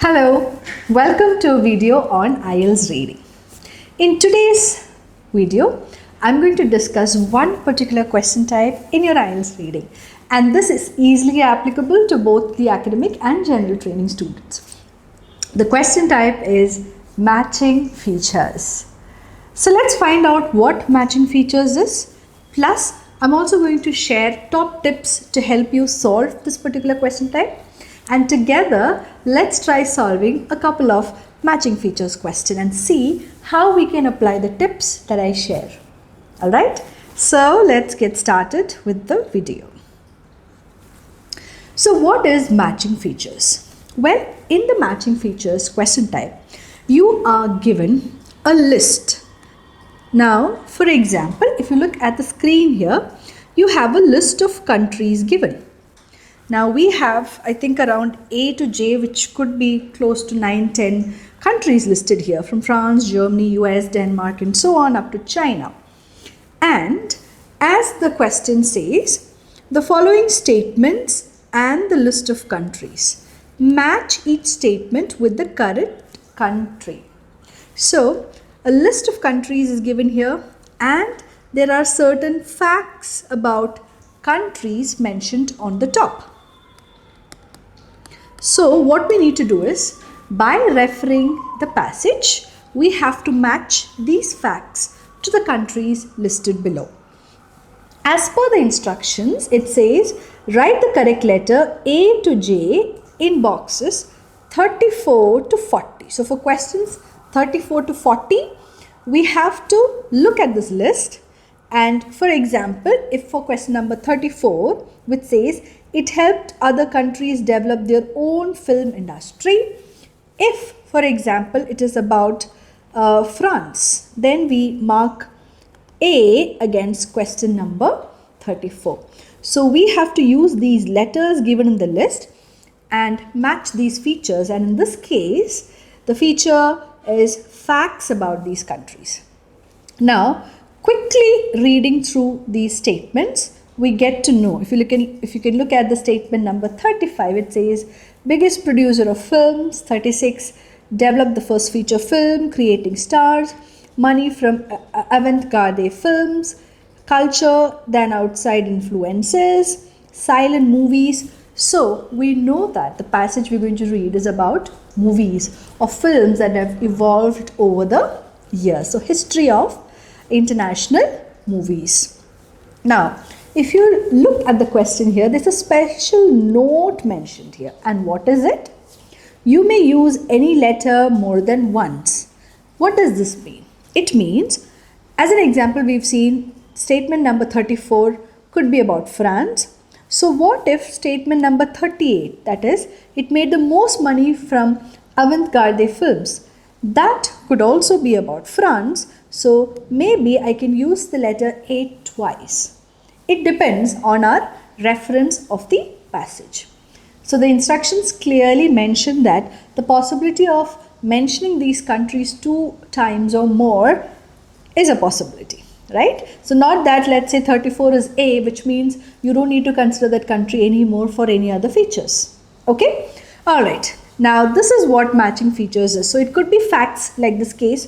Hello, welcome to a video on IELTS reading. In today's video, I'm going to discuss one particular question type in your IELTS reading, and this is easily applicable to both the academic and general training students. The question type is matching features. So let's find out what matching features is. Plus, I'm also going to share top tips to help you solve this particular question type. And together, let's try solving a couple of matching features question and see how we can apply the tips that I share. Alright, so let's get started with the video. So what is matching features? Well, in the matching features question type, you are given a list. Now, for example, if you look at the screen here, you have a list of countries given. Now we have, I think, around A to J, which could be close to 9-10 countries listed here, from France, Germany, US, Denmark, and so on up to China. And as the question says, the following statements and the list of countries match each statement with the current country. So a list of countries is given here, and there are certain facts about countries mentioned on the top. So what we need to do is, by referring the passage, we have to match these facts to the countries listed below. As per the instructions, it says, write the correct letter A to J in boxes 34 to 40. So for questions 34 to 40, we have to look at this list. And for example, if for question number 34, which says, it helped other countries develop their own film industry. If, for example, it is about France, then we mark A against question number 34. So we have to use these letters given in the list and match these features. And in this case, the feature is facts about these countries. Now, quickly reading through these statements, we get to know, if you can look at the statement number 35, it says, biggest producer of films. 36, developed the first feature film, creating stars, money from avant-garde films, culture than outside influences, silent movies. So we know that the passage we're going to read is about movies or films that have evolved over the years. So history of international movies. Now, if you look at the question here, there's a special note mentioned here. And what is it? You may use any letter more than once. What does this mean? It means, as an example, we've seen statement number 34 could be about France. So what if statement number 38, that is, it made the most money from avant-garde films, that could also be about France. So maybe I can use the letter A twice. It depends on our reference of the passage. So the instructions clearly mention that the possibility of mentioning these countries 2 times or more is a possibility, right? So not that, let's say 34 is A, which means you don't need to consider that country anymore for any other features. Okay? All right. Now this is what matching features is. So it could be facts like this case.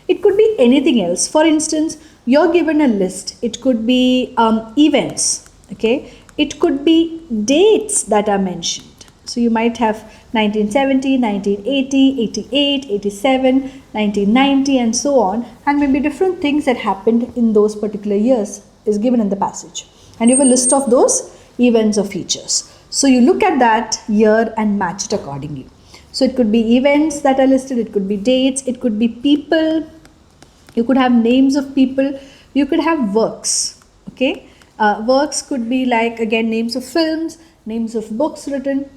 It could be anything else. For instance, you're given a list. It could be events. Okay? It could be dates that are mentioned. So you might have 1970, 1980, 88, 87, 1990 and so on. And maybe different things that happened in those particular years is given in the passage. And you have a list of those events or features. So you look at that year and match it accordingly. So it could be events that are listed, it could be dates, it could be people, you could have names of people, you could have works, okay? Works could be like, again, names of films, names of books written.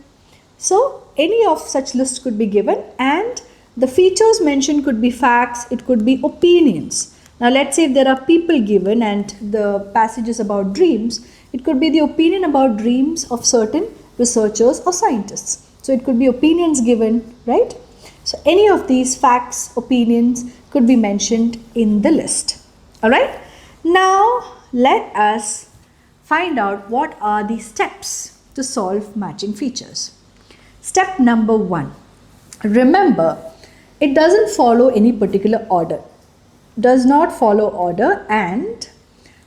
So any of such lists could be given, and the features mentioned could be facts, it could be opinions. Now let's say if there are people given and the passage is about dreams, it could be the opinion about dreams of certain researchers or scientists. So it could be opinions given, right? So any of these facts, opinions could be mentioned in the list. All right. Now let us find out what are the steps to solve matching features. Step number 1. Remember, it doesn't follow any particular order, does not follow order, and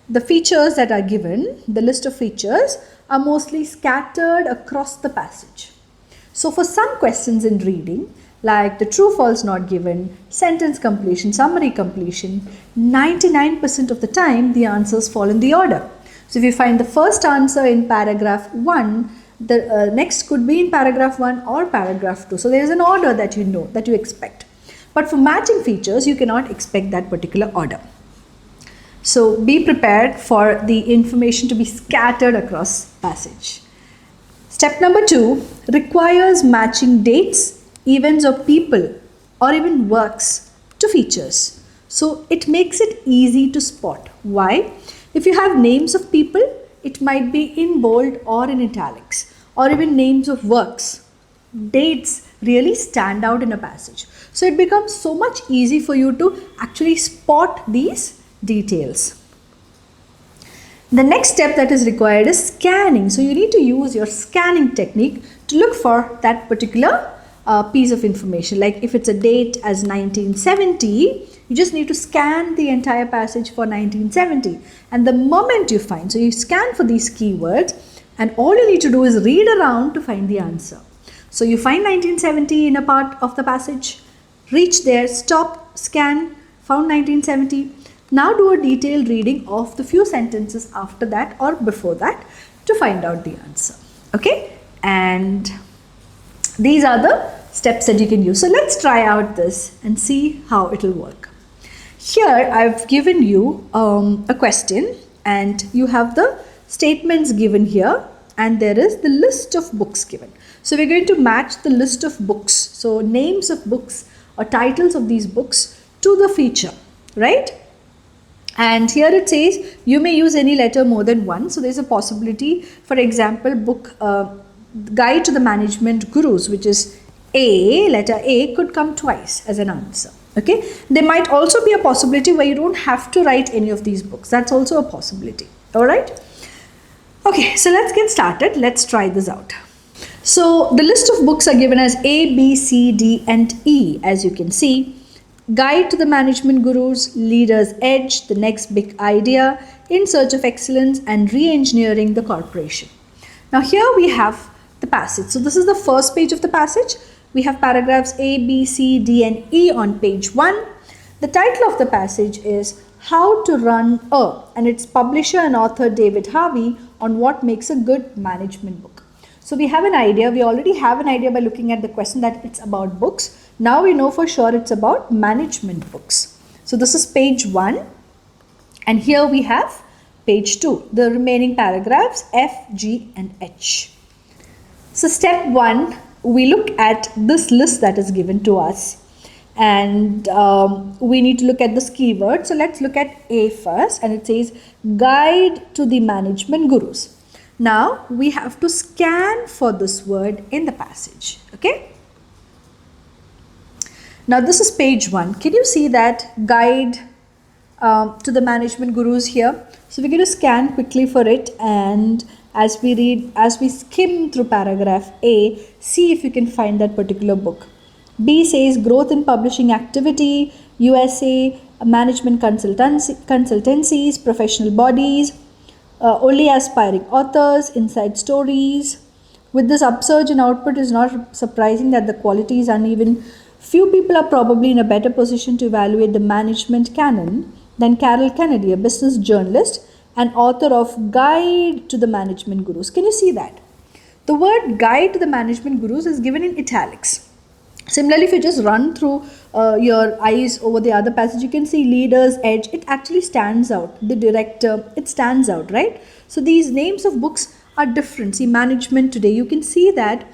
the features that are given, the list of features, are mostly scattered across the passage. So for some questions in reading, like the true false not given, sentence completion, summary completion, 99% of the time the answers fall in the order. So if you find the first answer in paragraph 1, the next could be in paragraph 1 or paragraph 2. So there is an order that you know, that you expect. But for matching features, you cannot expect that particular order. So be prepared for the information to be scattered across passage. Step number 2 requires matching dates, events or people or even works to features. So it makes it easy to spot. Why? If you have names of people, it might be in bold or in italics, or even names of works. Dates really stand out in a passage. So it becomes so much easy for you to actually spot these details. The next step that is required is scanning. So you need to use your scanning technique to look for that particular piece of information. Like if it's a date as 1970, you just need to scan the entire passage for 1970. And the moment you find, so you scan for these keywords and all you need to do is read around to find the answer. So you find 1970 in a part of the passage, reach there, stop, scan, found 1970. Now do a detailed reading of the few sentences after that or before that to find out the answer. Okay, and these are the steps that you can use. So let's try out this and see how it will work. Here I've given you a question and you have the statements given here and there is the list of books given. So we're going to match the list of books, so names of books or titles of these books to the feature, right? And here it says you may use any letter more than one. So there's a possibility, for example, book Guide to the Management Gurus, which is A, letter A could come twice as an answer. Okay, there might also be a possibility where you don't have to write any of these books. That's also a possibility. All right. Okay, so let's get started. Let's try this out. So the list of books are given as A, B, C, D and E, as you can see. Guide to the Management Gurus, Leader's Edge, The Next Big Idea, In Search of Excellence and Re-engineering the Corporation. Now here we have the passage. So this is the first page of the passage. We have paragraphs A, B, C, D and E on page 1. The title of the passage is How to Run a, and its publisher and author David Harvey on what makes a good management book. So we have an idea, we already have an idea by looking at the question that it's about books. Now we know for sure it's about management books. So this is page 1 and here we have page 2, the remaining paragraphs F, G and H. So step 1, we look at this list that is given to us and we need to look at this keyword. So let's look at A first and it says Guide to the Management Gurus. Now we have to scan for this word in the passage. Okay. Now this is page 1. Can you see that Guide to the Management Gurus here? So we're going to scan quickly for it and as we read, as we skim through paragraph A, see if you can find that particular book. B says Growth in Publishing Activity, USA, Management Consultancies, Professional Bodies, Only Aspiring Authors, Inside Stories. With this upsurge in output, it is not surprising that the quality is uneven. Few people are probably in a better position to evaluate the management canon than Carol Kennedy, a business journalist and author of Guide to the Management Gurus. Can you see that? The word Guide to the Management Gurus is given in italics. Similarly, if you just run through your eyes over the other passage, you can see Leader's Edge. It actually stands out. The director, it stands out, right? So these names of books are different. See, Management Today, you can see that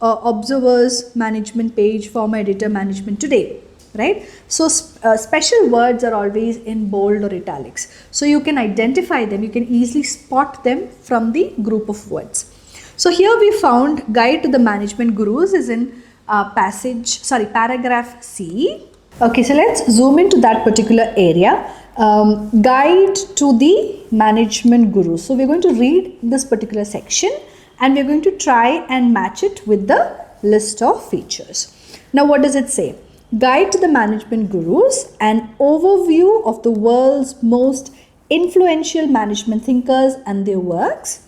Observer's Management page, Former Editor Management Today, right? So special words are always in bold or italics. So you can identify them, you can easily spot them from the group of words. So here we found Guide to the Management Gurus is in paragraph C. Okay, so let's zoom into that particular area. Guide to the Management Gurus. So we're going to read this particular section and we're going to try and match it with the list of features. Now what does it say? Guide to the Management Gurus, an overview of the world's most influential management thinkers and their works.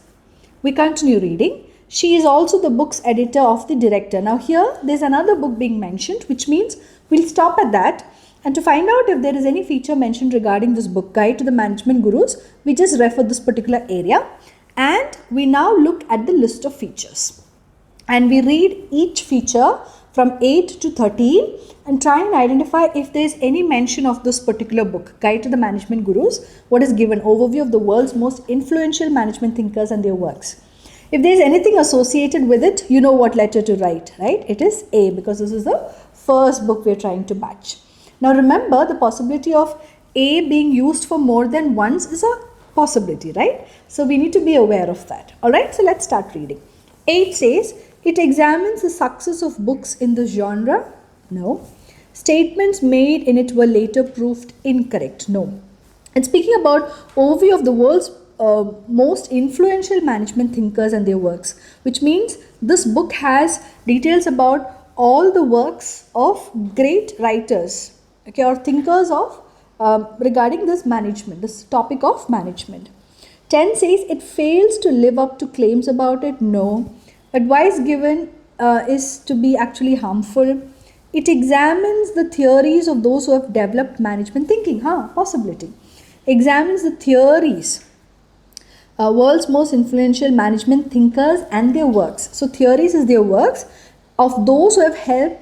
We continue reading. She is also the book's editor of the director. Now here there's another book being mentioned, which means we'll stop at that. And to find out if there is any feature mentioned regarding this book, Guide to the Management Gurus, we just refer this particular area. And we now look at the list of features. And we read each feature from 8 to 13 and try and identify if there is any mention of this particular book, Guide to the Management Gurus, what is given, overview of the world's most influential management thinkers and their works. If there is anything associated with it, you know what letter to write, right? It is A, because this is the first book we are trying to match. Now remember, the possibility of A being used for more than once is a possibility, right? So we need to be aware of that. Alright, so let's start reading. 8 says, it examines the success of books in the genre. No. Statements made in it were later proved incorrect. No. And speaking about overview of the world's most influential management thinkers and their works, which means this book has details about all the works of great writers, okay, or thinkers of regarding this management, this topic of management. 10 says it fails to live up to claims about it. No. Advice given is to be actually harmful. It examines the theories of those who have developed management thinking. Possibility. Examines the theories. World's most influential management thinkers and their works. So theories is their works of those who have have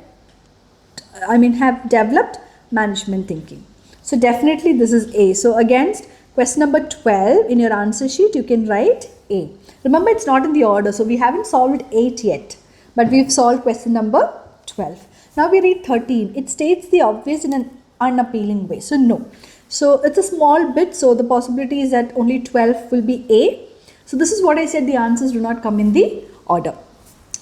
developed management thinking. So definitely this is A. So against question number 12 in your answer sheet, you can write A. Remember, it's not in the order, so we haven't solved 8 yet, but we've solved question number 12. Now we read 13. It states the obvious in an unappealing way. So no. So it's a small bit, so the possibility is that only 12 will be A. So this is what I said, the answers do not come in the order.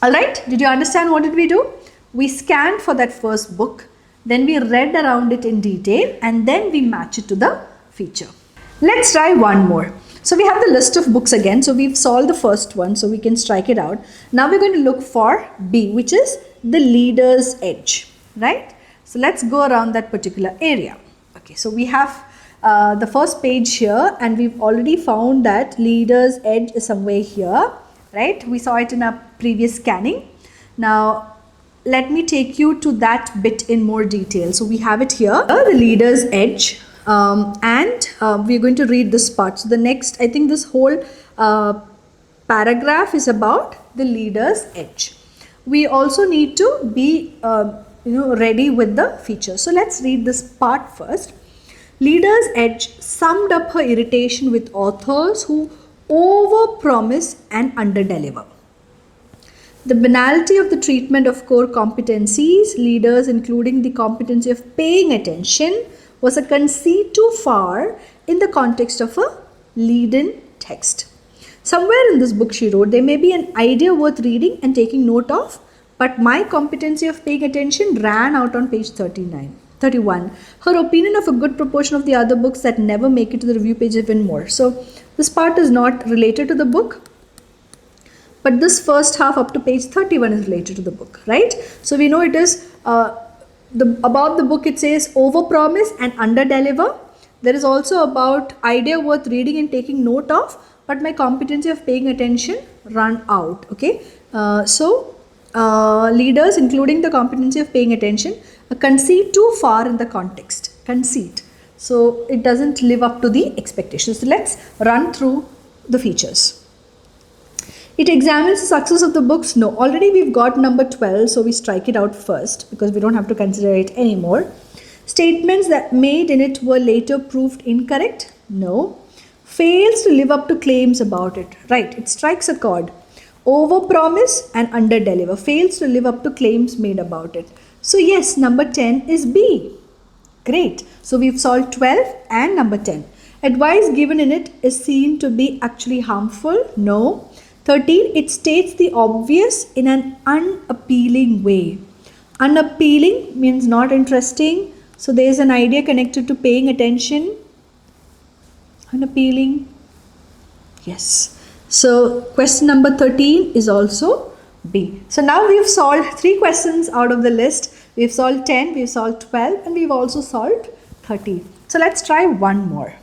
Alright, did you understand what did we do? We scanned for that first book, then we read around it in detail, and then we match it to the feature. Let's try one more. So we have the list of books again. So we've solved the first one, so we can strike it out. Now we're going to look for B, which is the leader's edge, right? So let's go around that particular area. Okay, so we have the first page here, and we've already found that leader's edge is somewhere here, right? We saw it in our previous scanning. Now let me take you to that bit in more detail. So we have it here, the leader's edge. We're going to read this part. So the next, I think this whole paragraph is about the leader's edge. We also need to be ready with the features. So let's read this part first. Leader's edge summed up her irritation with authors who overpromise and underdeliver. The banality of the treatment of core competencies, leaders including the competency of paying attention, was a conceit too far in the context of a lead-in text. Somewhere in this book she wrote, there may be an idea worth reading and taking note of, but my competency of paying attention ran out on page 31. Her opinion of a good proportion of the other books that never make it to the review page even more. So this part is not related to the book, but this first half up to page 31 is related to the book, right? So we know it is about the book, it says overpromise and underdeliver. There is also about idea worth reading and taking note of, but my competency of paying attention run out. Okay, leaders including the competency of paying attention, a conceit too far in the context, conceit. So it doesn't live up to the expectations. So let's run through the features. It examines the success of the books. No, already we've got number 12, so we strike it out first because we don't have to consider it anymore. Statements that made in it were later proved incorrect. No. Fails to live up to claims about it. Right, it strikes a chord. Overpromise and underdeliver. Fails to live up to claims made about it. So yes, number 10 is B. Great. So we've solved 12 and number 10. Advice given in it is seen to be actually harmful. No. 13, it states the obvious in an unappealing way. Unappealing means not interesting. So there is an idea connected to paying attention. Unappealing. Yes. So question number 13 is also B. So now we've solved 3 questions out of the list. We've solved 10, we've solved 12, and we've also solved 13. So let's try one more.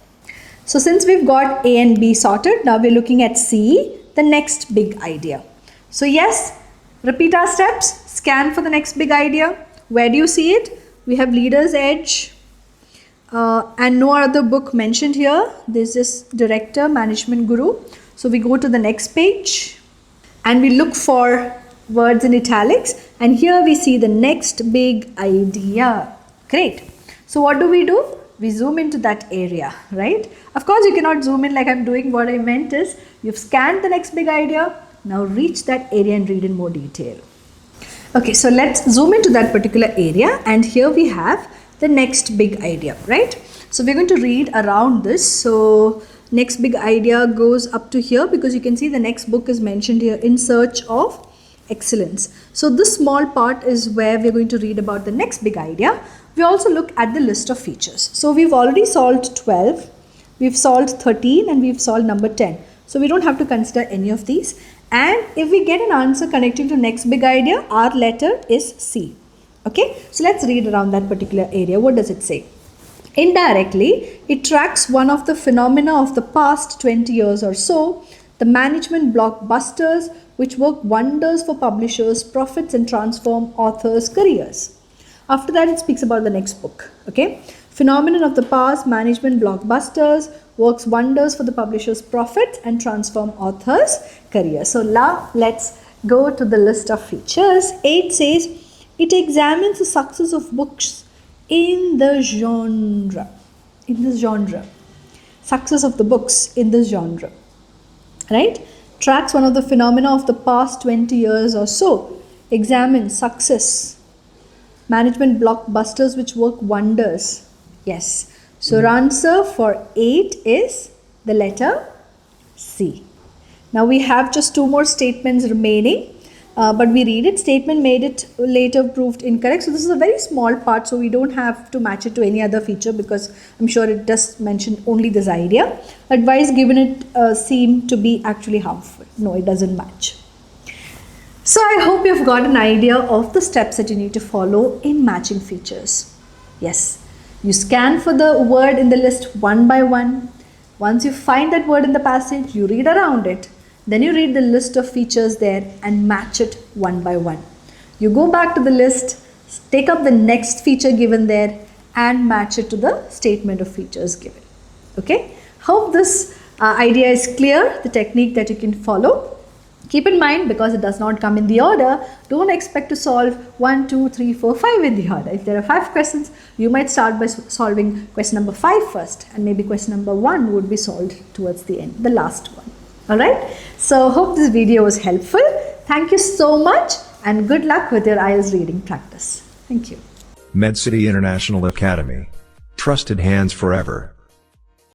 So since we've got A and B sorted, now we're looking at C, the next big idea. So yes, repeat our steps, scan for the next big idea. Where do you see it? We have Leader's Edge and no other book mentioned here. This is Director, Management Guru. So we go to the next page and we look for words in italics, and here we see the next big idea. Great. So what do? We zoom into that area, right? Of course, you cannot zoom in like I'm doing. What I meant is you've scanned the next big idea. Now reach that area and read in more detail. Okay, so let's zoom into that particular area, and here we have the next big idea, right? So we're going to read around this. So next big idea goes up to here because you can see the next book is mentioned here, In Search of Excellence. So this small part is where we're going to read about the next big idea. We also look at the list of features. So we've already solved 12, we've solved 13, and we've solved number 10. So we don't have to consider any of these. And if we get an answer connecting to next big idea, our letter is C. Okay, so let's read around that particular area. What does it say? Indirectly, it tracks one of the phenomena of the past 20 years or so, the management blockbusters which work wonders for publishers' profits and transform authors' careers. After that, it speaks about the next book. Okay, phenomenon of the past, management blockbusters works wonders for the publishers' profits and transform authors' careers. So now let's go to the list of features. 8 says it examines the success of books in the genre. Success of the books in this genre. Right? Tracks one of the phenomena of the past 20 years or so. Examines success. Management blockbusters which work wonders. Yes. So our answer for 8 is the letter C. Now we have just 2 more statements remaining. But we read it. Statement made it later proved incorrect. So this is a very small part, so we don't have to match it to any other feature because I'm sure it does mention only this idea. Advice given it seemed to be actually harmful. No, it doesn't match. So I hope you've got an idea of the steps that you need to follow in matching features. Yes, you scan for the word in the list one by one. Once you find that word in the passage, you read around it. Then you read the list of features there and match it one by one. You go back to the list, take up the next feature given there and match it to the statement of features given. Okay, hope this idea is clear, the technique that you can follow. Keep in mind, because it does not come in the order, don't expect to solve 1, 2, 3, 4, 5 in the order. If there are 5 questions, you might start by solving question number 5 first, and maybe question number 1 would be solved towards the end, the last one. Alright, so hope this video was helpful. Thank you so much and good luck with your IELTS reading practice. Thank you. MedCity International Academy. Trusted hands forever.